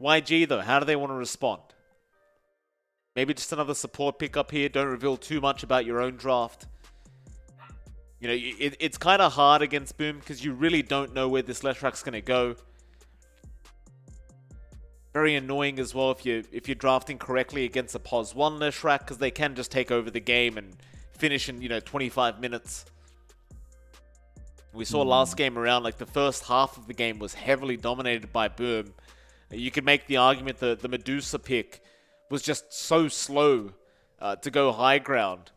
YG though, how do they want to respond? Maybe just another support pickup here. Don't reveal too much about your own draft. You know, it's kind of hard against Boom because you really don't know where this Leshrak's going to go. Very annoying as well if you're drafting correctly against a POS 1 Leshrak, because they can just take over the game and finish in, 25 minutes. We saw last game around, like the first half of the game was heavily dominated by Boom. You could make the argument that the Medusa pick was just so slow to go high ground.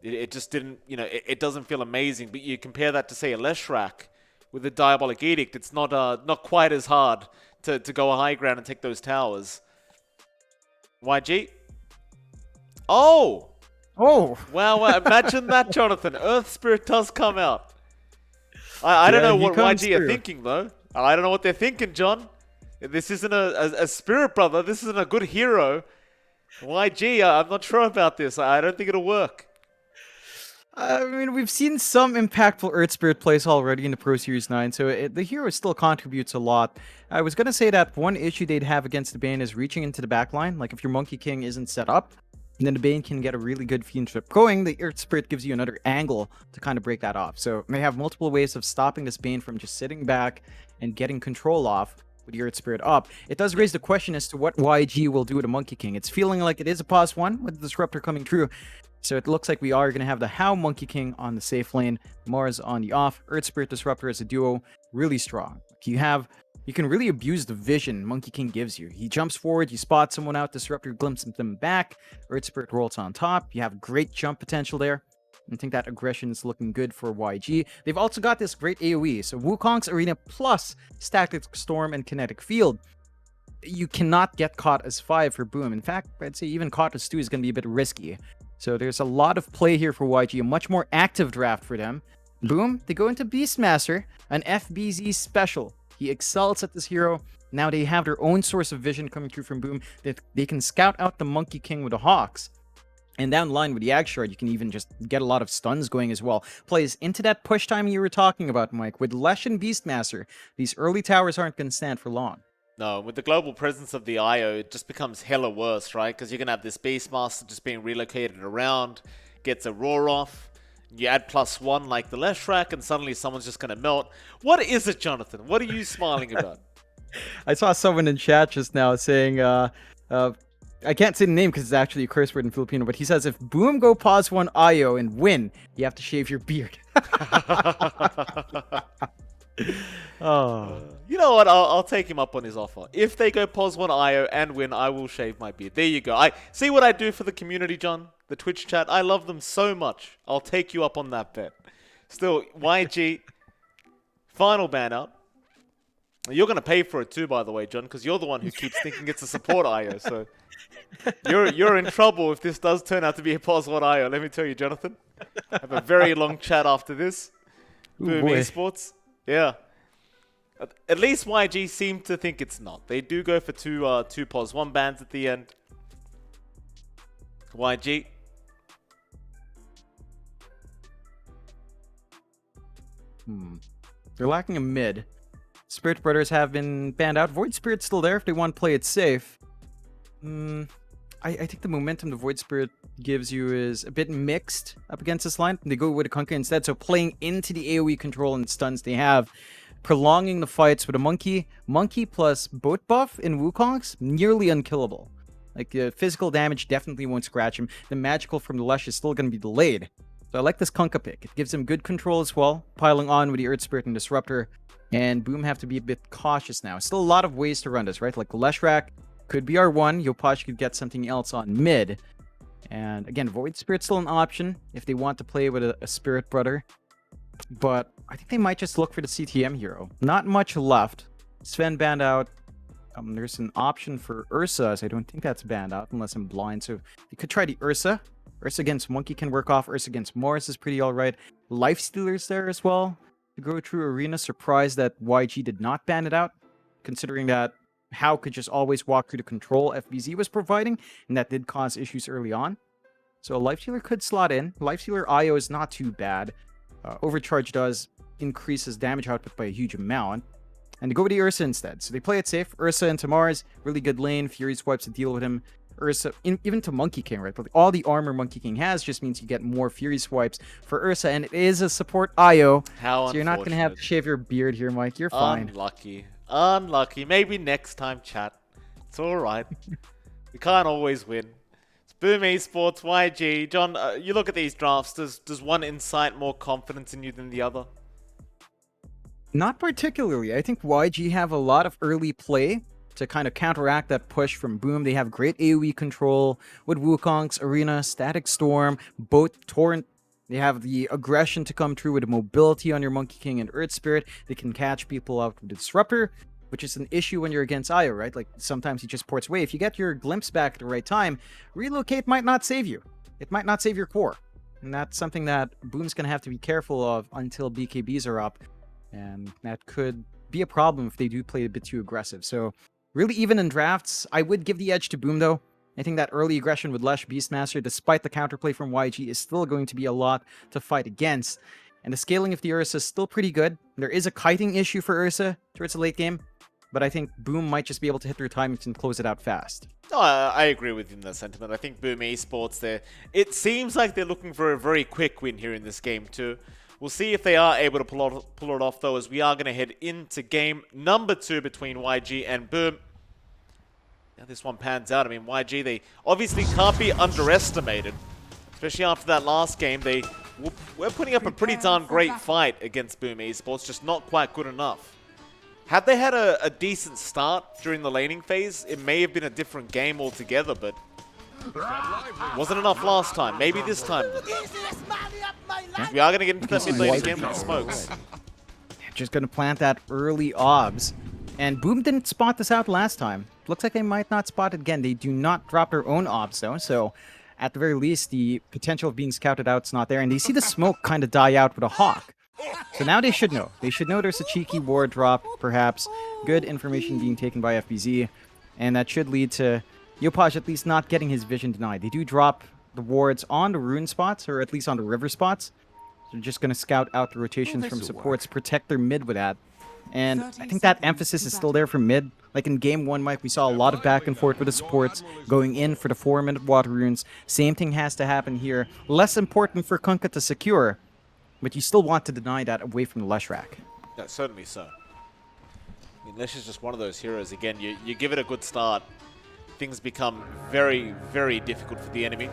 It just didn't, it doesn't feel amazing. But you compare that to, say, a Leshrak with a Diabolic Edict, it's not quite as hard to go a high ground and take those towers. YG? Oh! Oh! Wow, imagine that, Jonathan. Earth Spirit does come out. I don't know what YG are thinking, though. I don't know what they're thinking, John. This isn't a Spirit Brother. This isn't a good hero. YG, I'm not sure about this. I don't think it'll work. I mean, we've seen some impactful Earth Spirit plays already in the Pro Series 9, so the hero still contributes a lot. I was going to say that one issue they'd have against the Bane is reaching into the backline. Like, if your Monkey King isn't set up, and then the Bane can get a really good Fiend Trip going, the Earth Spirit gives you another angle to kind of break that off. So they have multiple ways of stopping this Bane from just sitting back and getting control off with the Earth Spirit up. It does raise the question as to what YG will do with the Monkey King. It's feeling like it is a pos 1 with the Disruptor coming through. So it looks like we are going to have the How Monkey King on the safe lane, Mars on the off. Earth Spirit Disruptor as a duo, really strong. You can really abuse the vision Monkey King gives you. He jumps forward, you spot someone out, Disruptor glimpses them back, Earth Spirit rolls on top. You have great jump potential there. I think that aggression is looking good for YG. They've also got this great AoE. So Wukong's Arena plus Static Storm and Kinetic Field. You cannot get caught as 5 for Boom. In fact, I'd say even caught as 2 is going to be a bit risky. So there's a lot of play here for YG, a much more active draft for them. Boom, they go into Beastmaster, an FBZ special. He excels at this hero. Now they have their own source of vision coming through from Boom. They can scout out the Monkey King with the Hawks. And down the line with the Ag Shard, you can even just get a lot of stuns going as well. Plays into that push time you were talking about, Mike. With Lesh and Beastmaster, these early towers aren't going to stand for long. No, with the global presence of the IO, it just becomes hella worse, right? Because you're going to have this Beastmaster just being relocated around, gets a roar off, you add +1 like the Leshrak, and suddenly someone's just going to melt. What is it, Jonathan? What are you smiling about? I saw someone in chat just now saying, I can't say the name because it's actually a curse word in Filipino, but he says, if Boom go pause 1 IO and win, you have to shave your beard. Oh. You know what? I'll take him up on his offer. If they go pause 1 IO and win, I will shave my beard. There you go. I see what I do for the community, John. The Twitch chat. I love them so much. I'll take you up on that bet. Still, YG, final ban out. You're going to pay for it too, by the way, John, because you're the one who keeps thinking it's a support IO. So you're in trouble if this does turn out to be a pause 1 IO. Let me tell you, Jonathan. I have a very long chat after this. Boom Esports. Yeah. At least YG seem to think it's not. They do go for two pos 1 bans at the end. YG. They're lacking a mid. Spirit Brothers have been banned out. Void Spirit's still there if they want to play it safe. I think the momentum the Void Spirit gives you is a bit mixed up against this line. They go with a Kunkka instead, so playing into the AoE control and stuns they have, prolonging the fights with a Monkey plus boat buff in Wukong's nearly unkillable. Like, physical damage definitely won't scratch him. The magical from the Lush is still going to be delayed. So I like this Kunkka pick. It gives him good control as well, piling on with the Earth Spirit and Disruptor. And Boom have to be a bit cautious now. Still a lot of ways to run this, right? Like Leshrak could be R1. Yopaj could get something else on mid. And again, Void Spirit's still an option if they want to play with a Spirit Brother. But I think they might just look for the CTM hero. Not much left. Sven banned out. There's an option for Ursa, so I don't think that's banned out unless I'm blind. So you could try the Ursa. Ursa against Monkey can work off. Ursa against Morris is pretty alright. Lifestealer's there as well to go through Arena. Surprised that YG did not ban it out, considering that How could just always walk through the control FBZ was providing, and that did cause issues early on. So a Lifestealer could slot in. Lifestealer IO is not too bad. Overcharge does increase his damage output by a huge amount. and they go with the Ursa instead. So they play it safe. Ursa into Mars, really good lane. Fury swipes to deal with him. Ursa, even to Monkey King, right? But all the armor Monkey King has just means you get more Fury swipes for Ursa, and it is a support IO. How so you're not going to have to shave your beard here, Mike. You're fine. Unlucky. Unlucky. Maybe next time, chat. It's alright. We can't always win. It's Boom Esports, YG. John, you look at these drafts. Does one incite more confidence in you than the other? Not particularly. I think YG have a lot of early play to kind of counteract that push from Boom. They have great AoE control with Wukong's Arena, Static Storm, both Torrent. They have the aggression to come through with the mobility on your Monkey King and Earth Spirit. They can catch people out with the Disruptor, which is an issue when you're against Io, right? Like, sometimes he just ports away. If you get your glimpse back at the right time, relocate might not save you. It might not save your core. And that's something that Boom's going to have to be careful of until BKBs are up. And that could be a problem if they do play a bit too aggressive. So, really, even in drafts, I would give the edge to Boom, though. I think that early aggression with Lesh Beastmaster, despite the counterplay from YG, is still going to be a lot to fight against. And the scaling of the Ursa is still pretty good. There is a kiting issue for Ursa towards the late game, but I think Boom might just be able to hit their timings and close it out fast. Oh, I agree with you in that sentiment. I think Boom Esports, it seems like they're looking for a very quick win here in this game too. We'll see if they are able to pull it off, though, as we are going to head into game number 2 between YG and Boom. Now this one pans out. I mean, YG, they obviously can't be underestimated. Especially after that last game, they were putting up a pretty darn great fight against Boom Esports, just not quite good enough. Had they had a decent start during the laning phase, it may have been a different game altogether, but wasn't enough last time. Maybe this time. We are going to get into that mid lane again with the smokes. Just going to plant that early obs. And Boom didn't spot this out last time. Looks like they might not spot it again. They do not drop their own obs, though. So, at the very least, the potential of being scouted out is not there. And they see the smoke kind of die out with a Hawk. So now they should know. They should know there's a cheeky ward drop, perhaps. Good information being taken by FBZ. And that should lead to Yopaj at least not getting his vision denied. They do drop the wards on the rune spots, or at least on the river spots. So they're just going to scout out the rotations from supports, protect their mid with that. And I think that emphasis is still there for mid. Like in game 1, Mike, we saw a lot of back and forth with the supports going in for the 4-minute water runes. Same thing has to happen here. Less important for Kunkka to secure, but you still want to deny that away from the Leshrac. Yeah, certainly so. I mean, Lesh is just one of those heroes. Again, you give it a good start, things become very, very difficult for the enemy.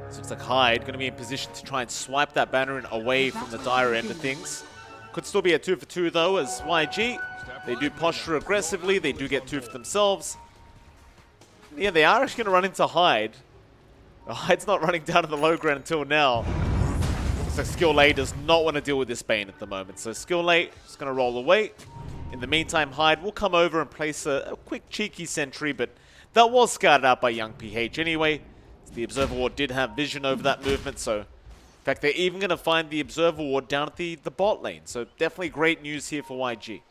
This looks like Hyde going to be in position to try and swipe that banner away from the dire end of things. Could still be a 2 for 2 though, as YG, they do posture aggressively, they do get 2 for themselves. Yeah, they are actually going to run into Hyde. Hyde's not running down to the low ground until now. Looks like Skill Lay does not want to deal with this Bane at the moment. So Skill Lay is going to roll away. In the meantime, Hyde will come over and place a quick cheeky sentry, but that was scouted out by Young PH anyway. The Observer Ward did have vision over that movement, so in fact, they're even going to find the Observer Ward down at the bot lane. So definitely great news here for YG.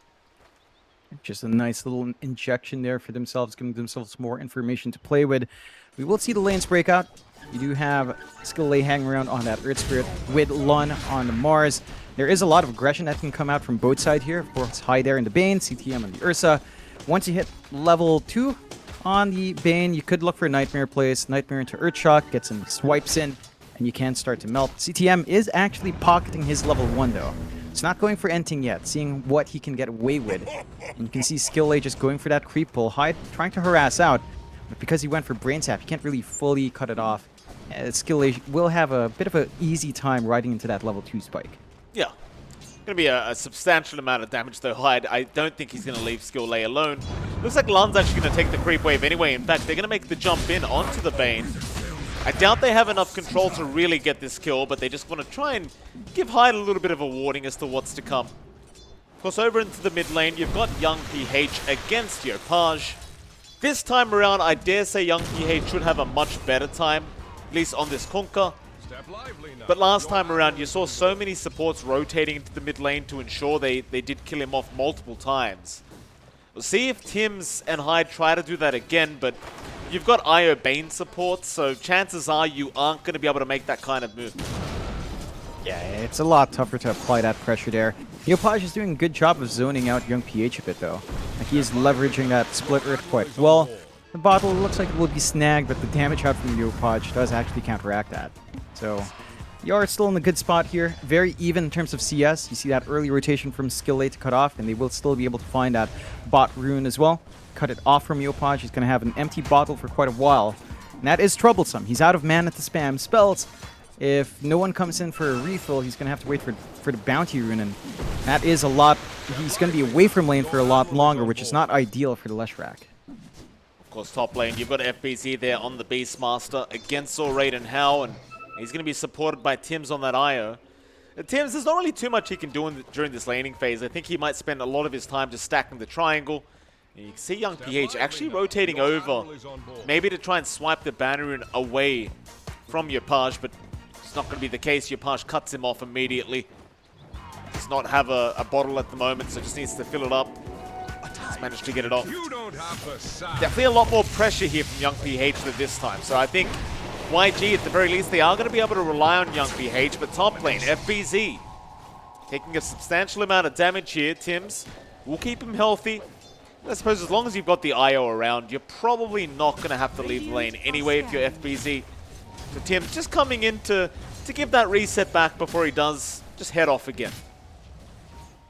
Just a nice little injection there for themselves, giving themselves more information to play with. We will see the lanes break out. You do have Skill Lay hanging around on that Earth Spirit with Lun on the Mars. There is a lot of aggression that can come out from both sides here. Of course, High there in the Bane, CTM on the Ursa. Once you hit level 2 on the Bane, you could look for a Nightmare place. Nightmare into Earthshock, get some swipes in, and you can start to melt. CTM is actually pocketing his level 1 though. It's not going for Enting yet, seeing what he can get away with. And you can see Skill Lay just going for that creep pull. Hyde trying to harass out, but because he went for Brain Sap, you can't really fully cut it off. Skill Lay will have a bit of an easy time riding into that level 2 spike. Yeah. Going to be a substantial amount of damage though, Hyde. I don't think he's going to leave Skill Lay alone. Looks like Lun's actually going to take the creep wave anyway. In fact, they're going to make the jump in onto the Bane. I doubt they have enough control to really get this kill, but they just want to try and give Hyde a little bit of a warning as to what's to come. Of course, over into the mid lane, you've got Young PH against Yopaj. This time around, I dare say Young PH should have a much better time, at least on this Kunkka. But last time around, you saw so many supports rotating into the mid lane to ensure they did kill him off multiple times. We'll see if Tims and Hyde try to do that again, but you've got IO Bane support, so chances are you aren't going to be able to make that kind of move. Yeah, it's a lot tougher to apply that pressure there. Yopaj is doing a good job of zoning out young PH a bit though. Like, he is leveraging that split earth quite well. The bottle looks like it will be snagged, but the damage out from Yopaj does actually counteract that. So you are still in a good spot here. Very even in terms of CS. You see that early rotation from Skill A to cut off, and they will still be able to find that bot rune as well. Cut it off from Yopaj. He's going to have an empty bottle for quite a while. And that is troublesome. He's out of mana to spam spells. If no one comes in for a refill, he's going to have to wait for the bounty rune, and that is a lot. He's going to be away from lane for a lot longer, which is not ideal for the Leshrac. Of course, top lane, you've got FBZ there on the Beastmaster against Zoraid and Hao, and he's going to be supported by Tims on that IO. Tims, there's not really too much he can do during this laning phase. I think he might spend a lot of his time just stacking the triangle. And you can see young PH actually rotating over, maybe to try and swipe the banner rune away from Yopaj, but it's not going to be the case. Yopaj cuts him off immediately. Does not have a bottle at the moment, so just needs to fill it up. Just managed to get it off. Definitely a lot more pressure here from young PH this time. So I think YG, at the very least, they are going to be able to rely on young PH, but top lane, FBZ, taking a substantial amount of damage here. Tims will keep him healthy. I suppose as long as you've got the IO around, you're probably not going to have to leave the lane anyway if you're FBZ. So Tims just coming in to give that reset back before he does just head off again.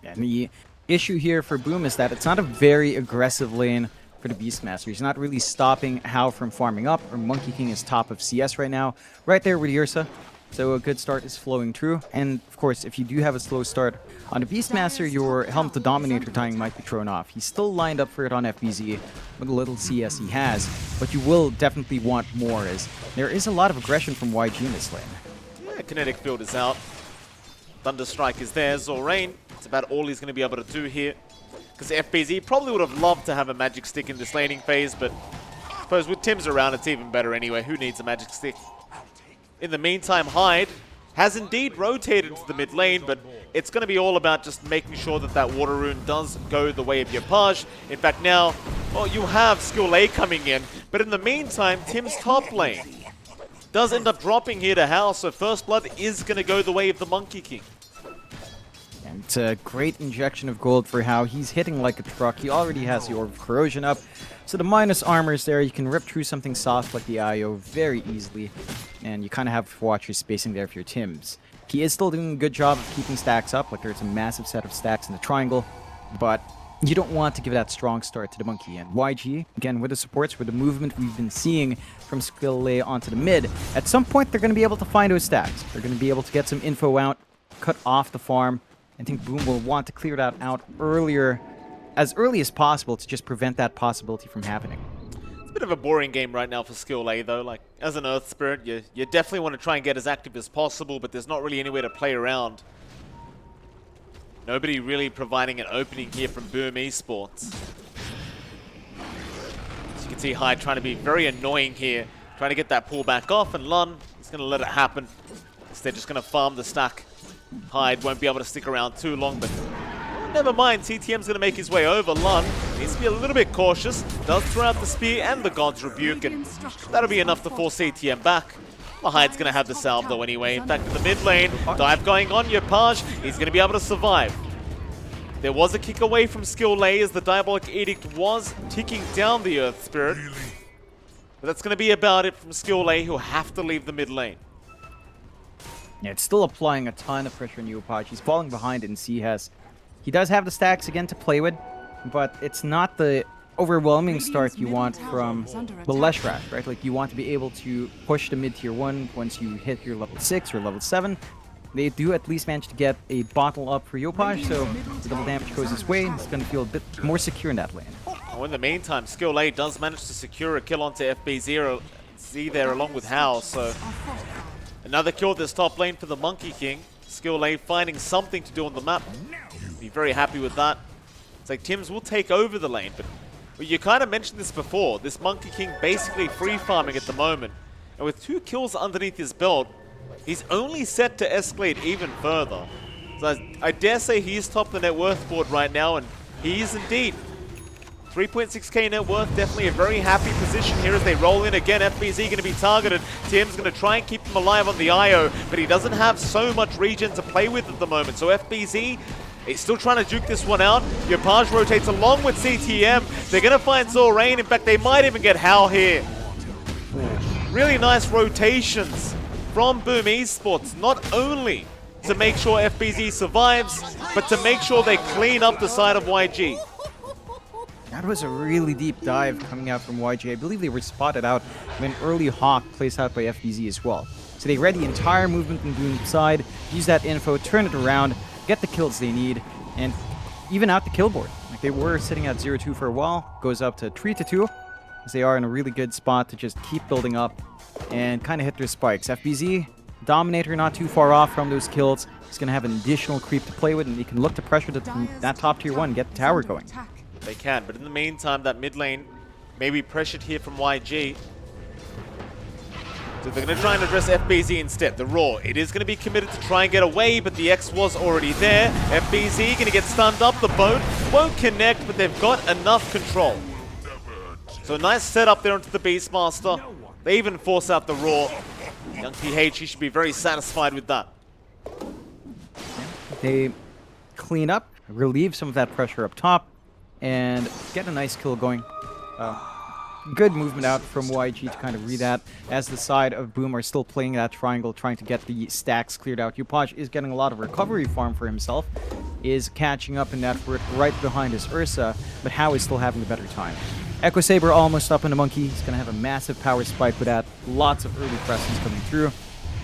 And the issue here for Boom is that it's not a very aggressive lane for the Beastmaster. He's not really stopping Hao from farming up, or Monkey King is top of CS right now, right there with Ursa. So a good start is flowing through. And of course, if you do have a slow start on the Beastmaster, your Helm to Dominator timing might be thrown off. He's still lined up for it on FBZ with a little CS he has, but you will definitely want more, as there is a lot of aggression from YG in this lane. Yeah, Kinetic Field is out. Thunderstrike is there. Zorain, it's about all he's going to be able to do here. Because FBZ probably would have loved to have a magic stick in this laning phase, but I suppose with Tims around, it's even better anyway. Who needs a magic stick? In the meantime, Hyde has indeed rotated to the mid lane, but it's going to be all about just making sure that that water rune does go the way of Yopaj. In fact, now, well, you have Skill A coming in, but in the meantime, Tim's top lane does end up dropping here to Hal, so First Blood is going to go the way of the Monkey King. And it's a great injection of gold for Hao. He's hitting like a truck. He already has the Orb of Corrosion up. So the minus armor is there. You can rip through something soft like the IO very easily. And you kind of have to watch your spacing there for your Tims. He is still doing a good job of keeping stacks up. Like, there's a massive set of stacks in the triangle. But you don't want to give that strong start to the Monkey. And YG, again, with the supports, with the movement we've been seeing from Skill A onto the mid, at some point they're going to be able to find those stacks. They're going to be able to get some info out, cut off the farm. I think Boom will want to clear that out as early as possible to just prevent that possibility from happening. It's a bit of a boring game right now for Skill A though. Like, as an Earth Spirit, you definitely want to try and get as active as possible, but there's not really anywhere to play around. Nobody really providing an opening here from Boom Esports. As you can see, Hyde trying to be very annoying here, trying to get that pull back off, and Lun is going to let it happen. Instead, just going to farm the stack. Hyde won't be able to stick around too long, but never mind. CTM's going to make his way over. Lun needs to be a little bit cautious. Does throw out the spear and the God's Rebuke, and that'll be enough to force CTM back. Well, Hyde's going to have the salve though anyway. In fact, in the mid lane, dive going on Yopaj. He's going to be able to survive. There was a kick away from Skill A as the Diabolic Edict was ticking down the Earth Spirit. But that's going to be about it from Skill A, who'll have to leave the mid lane. Yeah, it's still applying a ton of pressure on Yopaj. He's falling behind in CS. He does have the stacks again to play with, but it's not the overwhelming start you want from the Leshrac, right? Like, you want to be able to push the mid tier 1 once you hit your level 6 or level 7. They do at least manage to get a bottle up for Yopaj, so the double damage goes his way. He's going to feel a bit more secure in that lane. Oh, in the meantime, Skill A does manage to secure a kill onto FBZ there along with Hal, so another kill this top lane for the Monkey King. Skill A finding something to do on the map. Be very happy with that. It's like Tims will take over the lane, but you kind of mentioned this before. This Monkey King basically free farming at the moment. And with 2 kills underneath his belt, he's only set to escalate even further. So I dare say he's top the net worth board right now, and he is indeed. 3.6k net worth, definitely a very happy position here as they roll in again. FBZ going to be targeted. Tim's going to try and keep him alive on the IO, but he doesn't have so much regen to play with at the moment. So FBZ He's still trying to juke this one out. Yopaj rotates along with CTM. They're going to find Zorain. In fact, they might even get Hal here. Really nice rotations from Boom Esports, not only to make sure FBZ survives, but to make sure they clean up the side of YG. That was a really deep dive coming out from YG. I believe they were spotted out when early Hawk placed out by FBZ as well. So they read the entire movement on Boom's side, use that info, turn it around, get the kills they need, and even out the kill board. Like, they were sitting at 0-2 for a while, goes up to 3-2, as they are in a really good spot to just keep building up and kind of hit their spikes. FBZ, Dominator not too far off from those kills. He's going to have an additional creep to play with, and he can look to pressure that top tier 1 and get the tower going. They can, but in the meantime, that mid lane may be pressured here from YG. So they're going to try and address FBZ instead. The Raw, it is going to be committed to try and get away, but the X was already there. FBZ going to get stunned up. The boat won't connect, but they've got enough control. So nice setup there onto the Beastmaster. They even force out the Raw. Young PH, he should be very satisfied with that. They clean up, relieve some of that pressure up top, and get a nice kill going. Good movement out from YG to kind of read that, as the side of Boom are still playing that triangle, trying to get the stacks cleared out. Yopaj is getting a lot of recovery farm for himself, is catching up in that right behind his Ursa, but Hao is still having a better time. Echo Saber almost up in the Monkey. He's going to have a massive power spike with that. Lots of early presence coming through.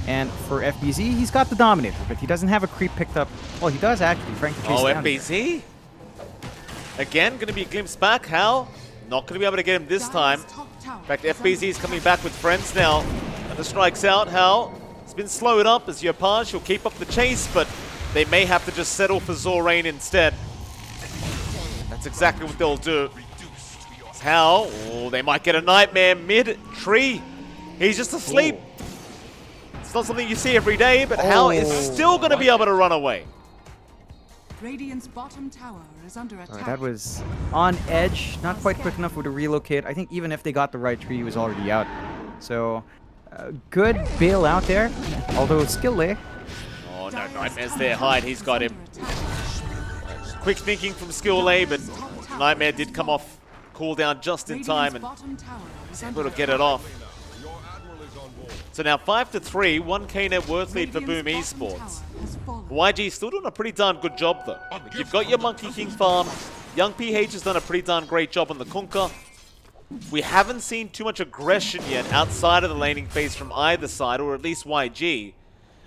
And for FBZ, he's got the Dominator, but he doesn't have a creep picked up. Well, he does actually. Frankie chased down FBZ? Again, going to be glimpsed back. How? Not going to be able to get him this time. In fact, FBZ is coming back with friends now. And the strike's out. Hal has been slowed up as Yopaj. He'll keep up the chase, but they may have to just settle for Zorain instead. That's exactly what they'll do. Hal, oh, they might get a nightmare mid-tree. He's just asleep. It's not something you see every day, but Hal is still going to be able to run away. Radiant's bottom tower is under attack. That was on edge, not quite quick enough to relocate. I think even if they got the right tree, he was already out. So, good bail out there, although skill lay. Oh no, Nightmare's there, hide, he's got him. Quick thinking from skill lay, but Nightmare did come off cooldown just in time and was able to get it off. So now 5-3, 1k net worth lead for Boom Esports. YG still doing a pretty darn good job though. You've got your Monkey King farm. Young PH has done a pretty darn great job on the Kunkka. We haven't seen too much aggression yet outside of the laning phase from either side, or at least YG.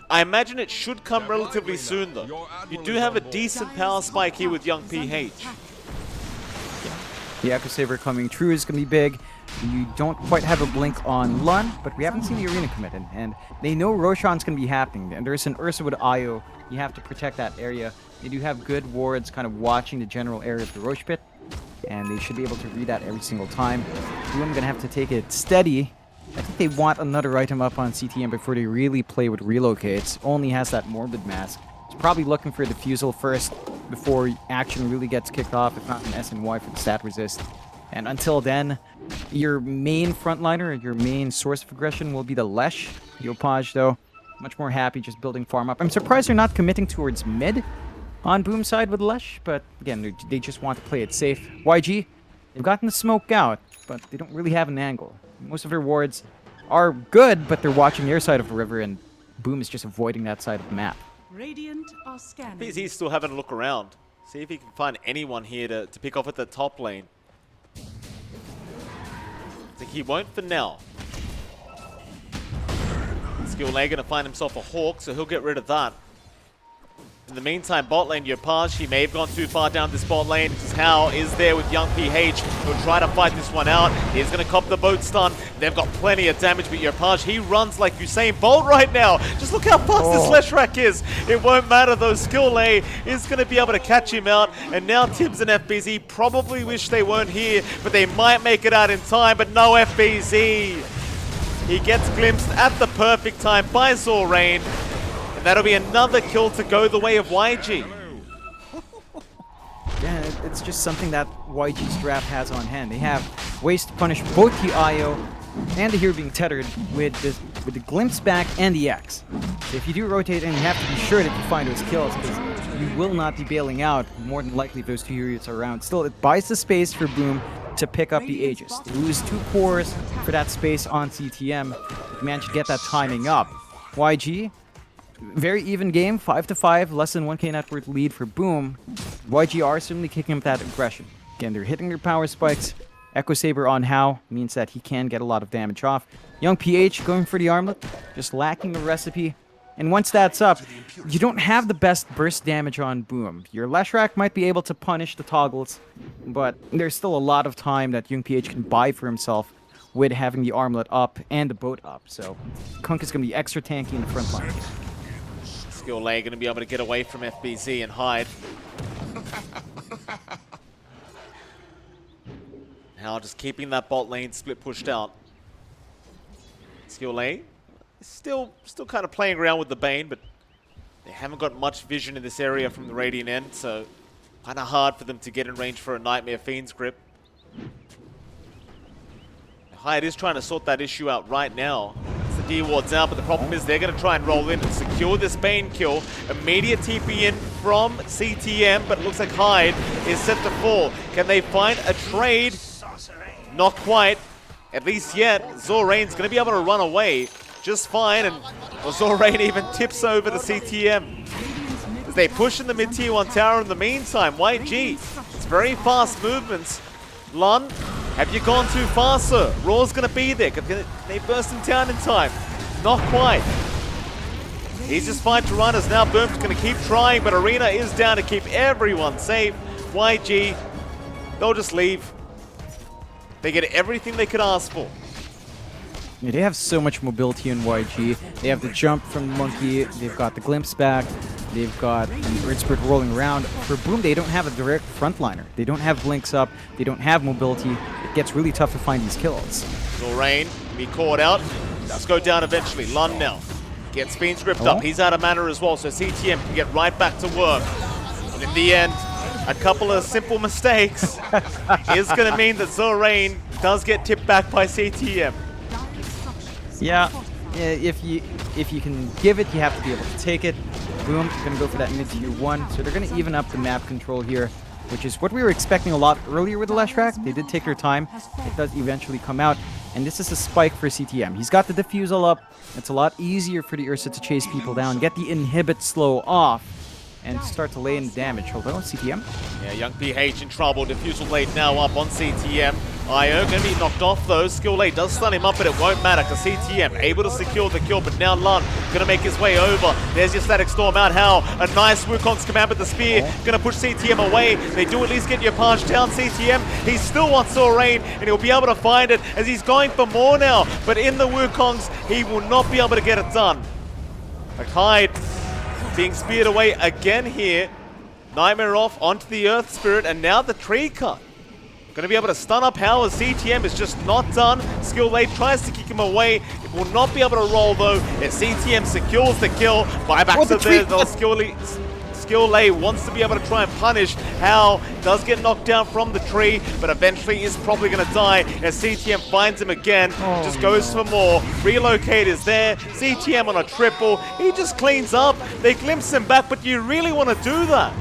I imagine it should come relatively soon though. You do have a decent power spike here with Young PH. The Echo Saber coming true is going to be big. You don't quite have a blink on Lun, but we haven't seen the arena come in. And they know Roshan's going to be happening. And there's an Ursa with Io. You have to protect that area. They do have good wards kind of watching the general area of the Roche pit. And they should be able to read that every single time. Boom going to have to take it steady. I think they want another item up on CTM before they really play with relocates. Only has that Morbid Mask. He's probably looking for a Diffusal first before action really gets kicked off, if not an SNY for the stat resist. And until then, your main frontliner, your main source of aggression will be the Lesh. Yopaj, though, much more happy just building farm up. I'm surprised they're not committing towards mid on Boom side with Lesh, but again, they just want to play it safe. YG, they've gotten the smoke out, but they don't really have an angle. Most of their wards are good, but they're watching their side of the river, and Boom is just avoiding that side of the map. Radiant are scanning. He's still having a look around. See if he can find anyone here to pick off at the top lane. I think he won't for now. Skill Lay gonna find himself a Hawk, so he'll get rid of that. In the meantime, bot lane Yopaj, he may have gone too far down this bot lane. Hal is there with Young PH. He'll try to fight this one out. He's going to cop the boat stun. They've got plenty of damage, but Yopaj, he runs like Usain Bolt right now. Just look how fast this Leshrac is. It won't matter though. Skill Lay is going to be able to catch him out. And now Tibbs and FBZ probably wish they weren't here, but they might make it out in time. But no FBZ. He gets glimpsed at the perfect time by Zorain. And that'll be another kill to go the way of YG. Yeah, it's just something that YG's draft has on hand. They have ways to punish both the IO and the hero being tethered with the glimpse back and the X. So if you do rotate, and you have to be sure that you find those kills, because you will not be bailing out, more than likely if those two heroes are around. Still, it buys the space for Boom to pick up the Aegis. They lose 2 cores for that space on CTM. They managed to get that timing up. YG, very even game, 5-5, less than 1k net worth lead for Boom. YG are certainly kicking up that aggression. Again, they're hitting their power spikes. Echo Saber on How means that he can get a lot of damage off. Young PH going for the armlet, just lacking the recipe. And once that's up, you don't have the best burst damage on Boom. Your Leshrac might be able to punish the toggles, but there's still a lot of time that Young PH can buy for himself with having the armlet up and the boat up. So Kunk is going to be extra tanky in the front line. Skill Lay going to be able to get away from FBZ and hide. Now just keeping that bot lane split pushed out. Skill Lay still kind of playing around with the Bane, but they haven't got much vision in this area from the Radiant end, so kind of hard for them to get in range for a Nightmare Fiend's grip. Hyde is trying to sort that issue out right now. It's the D wards out, but the problem is they're going to try and roll in and secure this Bane kill. Immediate TP in from CTM, but it looks like Hyde is set to fall. Can they find a trade? Not quite. At least yet. Zorain's going to be able to run away just fine, and Zorain even tips over to CTM. As they push in the mid-tier 1 tower in the meantime, YG, it's very fast movements. Lun, have you gone too far, sir? Raw's going to be there. Can they burst him down in time? Not quite. He's just fine to run as now Boom's going to keep trying, but Arena is down to keep everyone safe. YG, they'll just leave. They get everything they could ask for. Yeah, they have so much mobility in YG. They have the jump from Monkey, they've got the glimpse back, they've got the Earth Spirit rolling around. For Boom, they don't have a direct frontliner. They don't have blinks up, they don't have mobility. It gets really tough to find these kills. Zorain be caught out. Does go down eventually. Lun now gets Fiend's gripped up. He's out of mana as well, so CTM can get right back to work. And in the end, a couple of simple mistakes is going to mean that Zorain does get tipped back by CTM. Yeah, if you can give it, you have to be able to take it. Boom, going to go for that mid-tier 1. So they're going to even up the map control here, which is what we were expecting a lot earlier with the Leshrac. They did take their time. It does eventually come out. And this is a spike for CTM. He's got the diffusal up. It's a lot easier for the Ursa to chase people down, get the inhibit slow off, and start to lay in damage. Although CTM. Yeah, Young PH in trouble. Diffusal blade now up on CTM. IO going to be knocked off though. Skill Lay does stun him up, but it won't matter because CTM able to secure the kill. But now Lun going to make his way over. There's your Static Storm out. How a nice Wukong's command with the spear. Going to push CTM away. They do at least get your punch down. CTM, he still wants Zorain, and he'll be able to find it as he's going for more now. But in the Wukongs, he will not be able to get it done. Hyde being speared away again here. Nightmare off onto the Earth Spirit, and now the tree cut. Going to be able to stun up How as CTM is just not done. Skill Lay tries to kick him away. It will not be able to roll though. As CTM secures the kill. Buybacks are there though. Skill Lay wants to be able to try and punish. How does get knocked down from the tree, but eventually is probably going to die as CTM finds him again. Just goes for more. Relocate is there. CTM on a triple. He just cleans up. They glimpse him back, but you really want to do that?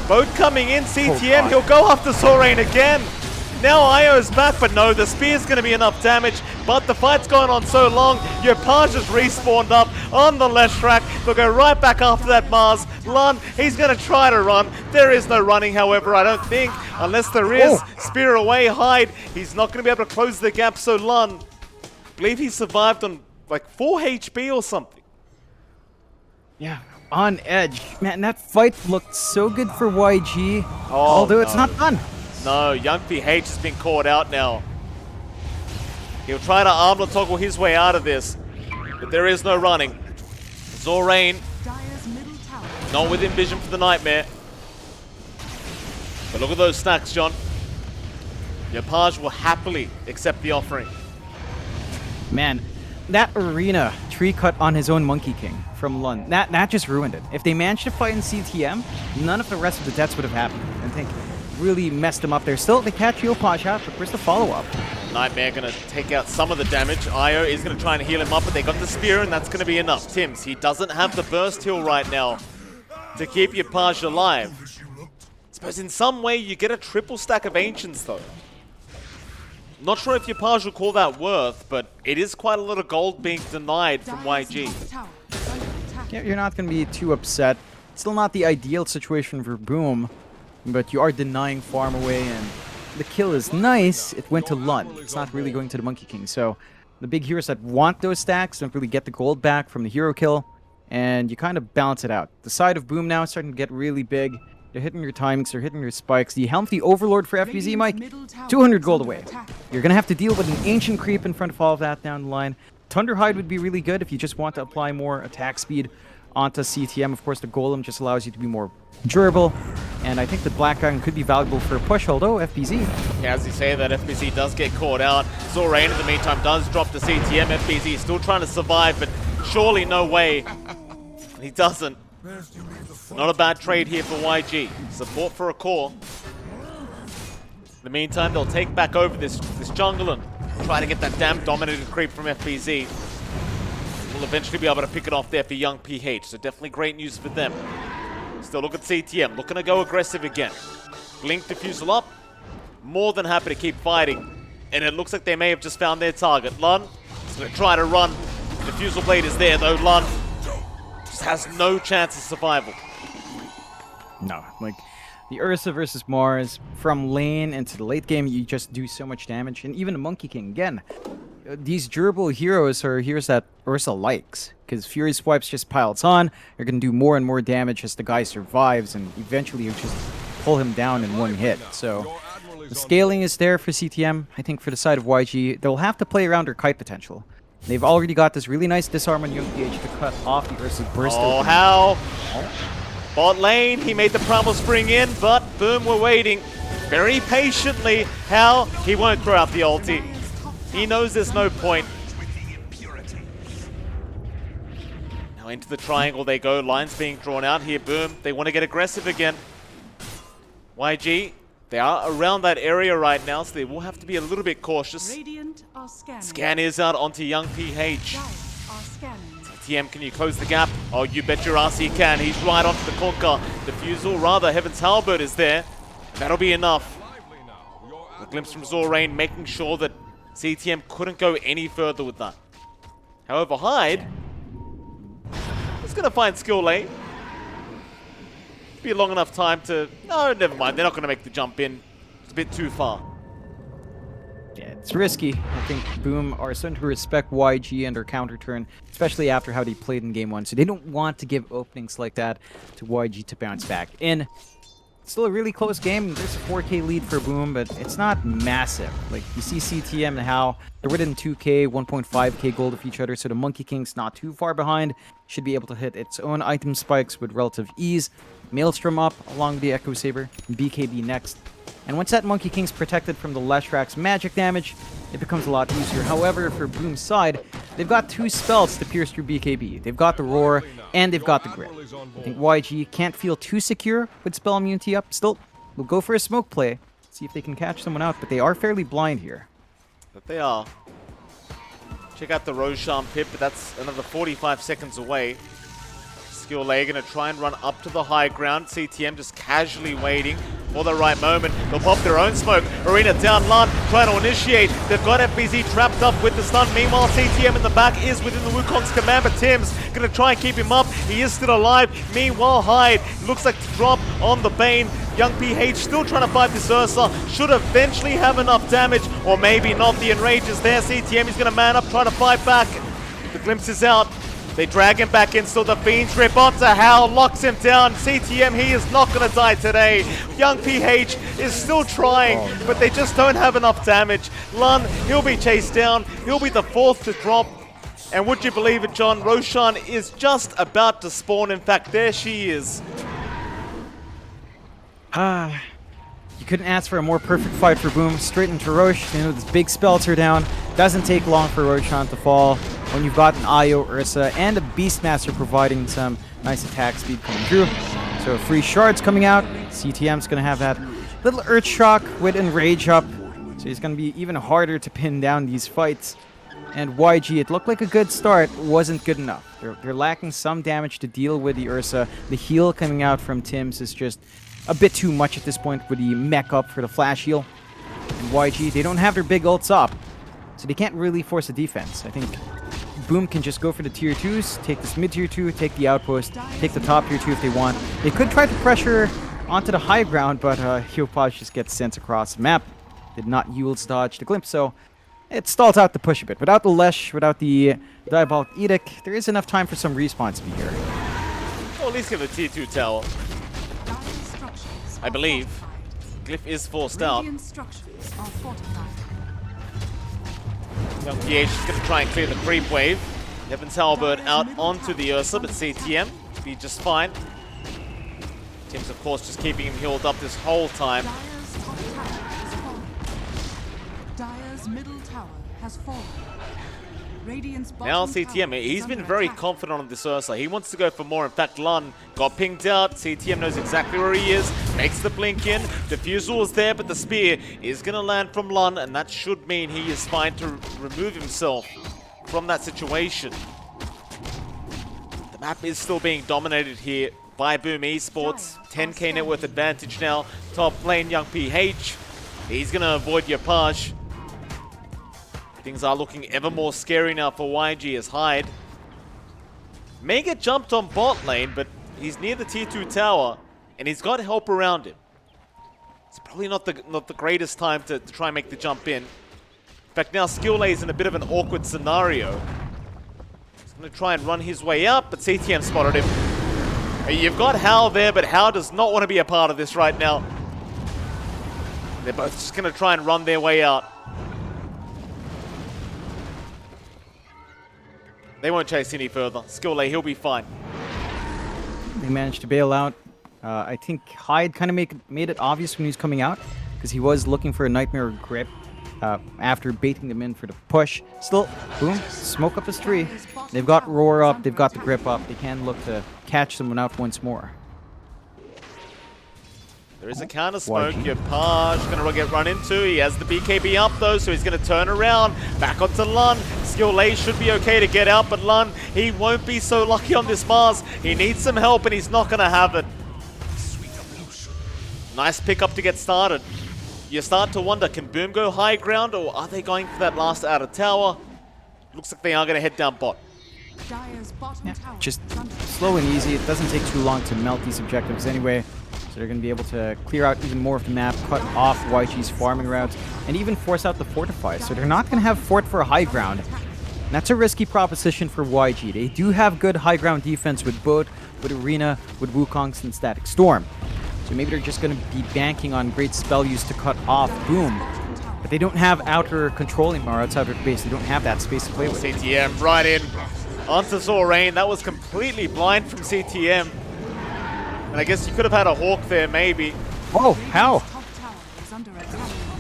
Boat coming in, CTM, he'll go after Zorain again. Now Io's back, but no, the spear's going to be enough damage, but the fight's gone on so long, your Page just respawned up on the Leshrac. They'll go right back after that Mars. Lun, he's going to try to run. There is no running, however, I don't think, unless there is. Spear away, Hyde. He's not going to be able to close the gap, so Lun, I believe he survived on like 4 HP or something. Yeah. On edge. Man, that fight looked so good for YG, although it's not done. No, Young PH has been caught out now. He'll try to armlet toggle his way out of this, but there is no running. Zorain, not within vision for the Nightmare. But look at those stacks, John. Your Page will happily accept the offering. Man, that Arena tree cut on his own Monkey King from Lun, that just ruined it. If they managed to fight in CTM, none of the rest of the deaths would have happened. I think really messed him up there. Still, they catch Page out, but where's the follow-up? Nightmare going to take out some of the damage. Io is going to try and heal him up, but they got the spear, and that's going to be enough. Tims, he doesn't have the burst heal right now. to keep your Page alive. I suppose in some way you get a triple stack of Ancients though. Not sure if your Page will call that worth, but it is quite a lot of gold being denied from YG. Yeah, you're not going to be too upset. Still not the ideal situation for Boom, but you are denying farm away, and the kill is nice. It went to Lund. It's not really going to the Monkey King. So the big heroes that want those stacks don't really get the gold back from the hero kill, and you kind of balance it out. The side of Boom now is starting to get really big. They're hitting your timings, they're hitting your spikes. The Helm the Overlord for FBZ, Mike, 200 gold away. You're going to have to deal with an Ancient creep in front of all of that down the line. Thunderhide would be really good if you just want to apply more attack speed onto CTM. Of course, the Golem just allows you to be more durable. And I think the Black Iron could be valuable for a push, although FBZ. Yeah, as you say, that FBZ does get caught out. Zorain in the meantime does drop the CTM. FBZ still trying to survive, but surely no way. He doesn't. Not a bad trade here for YG. Support for a core. In the meantime, they'll take back over this jungle and try to get that damn dominated creep from FBZ. We'll eventually be able to pick it off there for young PH, so definitely great news for them. Still look at CTM, looking to go aggressive again. Blink Diffusal up, more than happy to keep fighting. And it looks like they may have just found their target. Lun is going to try to run. Diffusal Blade is there though. Lun just has no chance of survival. No, like the Ursa versus Mars, from lane into the late game, you just do so much damage. And even the Monkey King, again, these durable heroes are heroes that Ursa likes, because Fury Swipes just piles on. You're going to do more and more damage as the guy survives, and eventually you just pull him down in one hit. So the scaling is there for CTM. I think for the side of YG, they'll have to play around their kite potential. They've already got this really nice disarm on Young PH to cut off the Ursa's burst. Oh, how? Bot lane, he made the Primal Spring in, but Boom were waiting very patiently. How? He won't throw out the ulti. He knows there's no point. Now into the triangle they go. Lines being drawn out here. Boom. They want to get aggressive again. YG, they are around that area right now, so they will have to be a little bit cautious. Scan is out onto young PH. TM, can you close the gap? Oh, you bet your ass he can. He's right onto the Conker. Diffusal, rather, Heaven's Halberd is there. That'll be enough. A glimpse from Zorain, making sure that CTM couldn't go any further with that. However, Hyde is going to find skill lane. Be a long enough time to... No, never mind. They're not going to make the jump in. It's a bit too far. Yeah, it's risky. I think Boom are starting to respect YG and their counter turn, especially after how they played in Game 1. So they don't want to give openings like that to YG to bounce back in. Still a really close game. There's a 4K lead for Boom, but it's not massive. Like, you see CTM and how they're within 2K, 1.5K gold of each other, so the Monkey King's not too far behind. Should be able to hit its own item spikes with relative ease. Maelstrom up along with the Echo Saber. BKB next. And once that Monkey King's protected from the Leshrax's magic damage, it becomes a lot easier. However, for Boom's side, they've got two spells to pierce through BKB. They've got the Roar, and they've got the Grip. I think YG can't feel too secure with spell immunity up. Still, we'll go for a smoke play, see if they can catch someone out, but they are fairly blind here. But they are. Check out the Roshan pip, but that's another 45 seconds away. Skill Lay gonna try and run up to the high ground. CTM just casually waiting for the right moment. They'll pop their own smoke. Arena down, Lan trying to initiate. They've got FBZ trapped up with the stun. Meanwhile, CTM in the back is within the Wukong's command, but Tim's gonna try and keep him up. He is still alive. Meanwhile, Hyde looks like to drop on the Bane. Young PH still trying to fight this Ursa. Should eventually have enough damage, or maybe not. The Enrage is there. CTM is gonna man up, try to fight back. The glimpse is out. They drag him back in, still the Fiends rip onto Hal, locks him down. CTM, he is not going to die today. Young PH is still trying, but they just don't have enough damage. Lun, he'll be chased down. He'll be the fourth to drop. And would you believe it, John? Roshan is just about to spawn. In fact, there she is. You couldn't ask for a more perfect fight for Boom. Straight into Roche. You know, this big spells her down. Doesn't take long for Roshan to fall. When you've got an Io, Ursa, and a Beastmaster providing some nice attack speed coming through. So free shards coming out. CTM's going to have that little Earth Shock with Enrage up. So it's going to be even harder to pin down these fights. And YG, it looked like a good start, wasn't good enough. They're lacking some damage to deal with the Ursa. The heal coming out from Tim's is just a bit too much at this point with the mech up for the flash heal. And YG, they don't have their big ults up, so they can't really force a defense. I think Boom can just go for the tier 2s, take this mid tier 2, take the outpost, take the top tier 2 if they want. They could try to pressure onto the high ground, but Hyopaj just gets sent across the map. Did not Yule's dodge the glimpse, so it stalls out the push a bit. Without the Lesh, without the Diabolic Edict, there is enough time for some respawns to be here. Well, at least give a tier 2 tower. I believe. Glyph is forced out. Young PH is going to try and clear the creep wave. Evans Halberd out onto the Ursa, but CTM be just fine. Tim's, of course, just keeping him healed up this whole time. Dire's middle tower has fallen. Now CTM, he's been very confident on this Ursa. He wants to go for more. In fact, Lun got pinged out. CTM knows exactly where he is. Makes the blink in. Diffusal is there, but the spear is going to land from Lun, and that should mean he is fine to remove himself from that situation. The map is still being dominated here by Boom Esports. 10k net worth advantage now. Top lane, Young PH. He's going to avoid Yapaj. Things are looking ever more scary now for YG as Hyde may get jumped on bot lane, but he's near the tier 2 tower and he's got help around him. It's probably not the greatest time to try and make the jump in. In fact, now Skillay is in a bit of an awkward scenario. He's going to try and run his way out, but CTM spotted him. You've got Hal there, but Hal does not want to be a part of this right now. They're both just going to try and run their way out. They won't chase any further. Skillay, he'll be fine. They managed to bail out. I think Hyde kind of made it obvious when he was coming out, because he was looking for a Nightmare grip after baiting them in for the push. Still, Boom, smoke up his tree. They've got Roar up, they've got the grip up. They can look to catch someone out once more. There is a counter smoke. Yapaj going to get run into. He has the BKB up though, so he's going to turn around. Back onto Lun. Skillay should be okay to get out, but Lun, he won't be so lucky on this Mars. He needs some help and he's not going to have it. Nice pickup to get started. You start to wonder, can Boom go high ground or are they going for that last outer tower? Looks like they are going to head down bot. Yeah, just slow and easy. It doesn't take too long to melt these objectives anyway. So they're going to be able to clear out even more of the map, cut off YG's farming routes, and even force out the fortify. So they're not going to have fort for a high ground. And that's a risky proposition for YG. They do have good high ground defense with Boat, with Arena, with Wukong's and Static Storm. So maybe they're just going to be banking on great spell use to cut off Boom. But they don't have outer controlling Mara outside of base. They don't have that space to play with. CTM right in onto Zorain. That was completely blind from CTM. And I guess you could have had a Hawk there, maybe. Oh, how?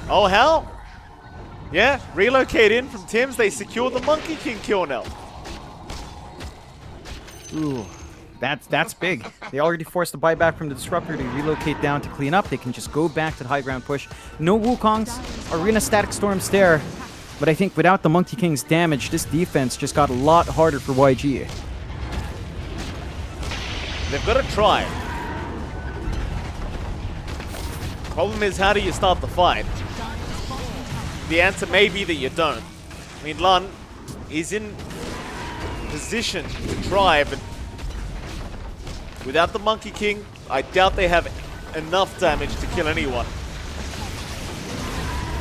Oh, how? Yeah, relocate in from Tim's. They secure the Monkey King kill now. Ooh, that's big. They already forced the buyback from the Disruptor to relocate down to clean up. They can just go back to the high ground push. No Wukongs, Arena Static Storms there. But I think without the Monkey King's damage, this defense just got a lot harder for YG. They've got to try. Problem is, how do you start the fight? The answer may be that you don't. I mean, Lun is in position to try, but without the Monkey King, I doubt they have enough damage to kill anyone.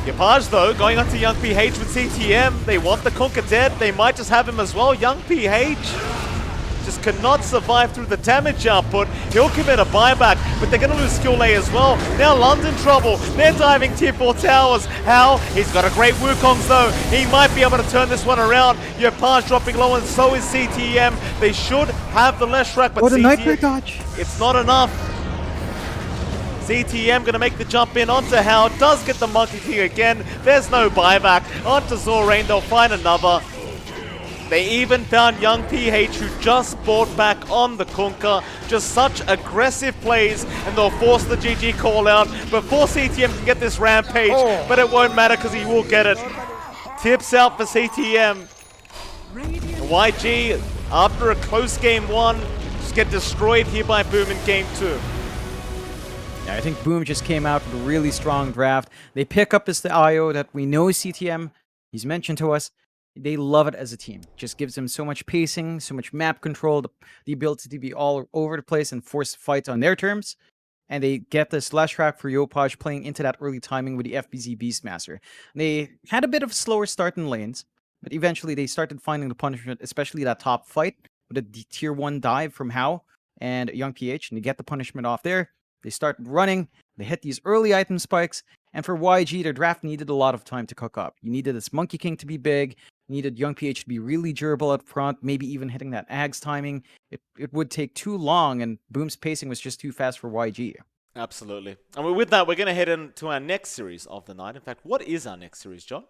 Yapaj, though, going on to Young PH with CTM. They want the Conquer dead. They might just have him as well. Young PH just cannot survive through the damage output. He'll commit a buyback, but they're going to lose Skillay as well. Now London trouble. They're diving tier 4 towers. How? He's got a great Wukongs though. He might be able to turn this one around. Yapaj dropping low and so is CTM. They should have the Leshrac, but what a CTM, Nightmare dodge. It's not enough. CTM going to make the jump in onto How. Does get the Monkey King again. There's no buyback. Onto Zorain. They'll find another. They even found Young PH, who just bought back on the Kunkka. Just such aggressive plays, and they'll force the GG call out before CTM can get this rampage, but it won't matter because he will get it. Tips out for CTM. Radiant YG, after a close game 1, just get destroyed here by Boom in game 2. Yeah, I think Boom just came out with a really strong draft. They pick up the IO that we know CTM. He's mentioned to us. They love it as a team. Just gives them so much pacing, so much map control, the ability to be all over the place and force fights on their terms. And they get the slash track for Yopaj playing into that early timing with the FBZ Beastmaster. They had a bit of a slower start in lanes, but eventually they started finding the punishment, especially that top fight with a tier 1 dive from Hao and Young PH, and they get the punishment off there. They start running, they hit these early item spikes, and for YG, their draft needed a lot of time to cook up. You needed this Monkey King to be big, you needed Young PH to be really durable up front, maybe even hitting that Ags timing. It would take too long, and Boom's pacing was just too fast for YG. Absolutely. And with that, we're going to head into our next series of the night. In fact, what is our next series, John?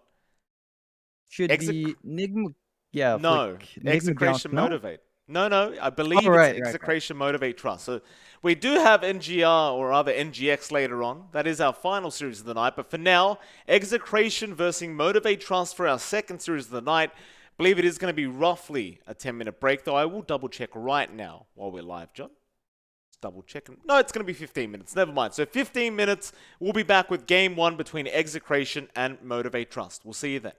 Should be Nigma. Yeah, No, like Execration no? Motivate. No, I believe right, it's right. Execration Motivate Trust. So we do have NGR or other NGX later on. That is our final series of the night. But for now, Execration versus Motivate Trust for our second series of the night. I believe it is going to be roughly a 10-minute break, though I will double check right now while we're live, John. Just double checking. No, it's going to be 15 minutes. Never mind. So 15 minutes, we'll be back with game 1 between Execration and Motivate Trust. We'll see you then.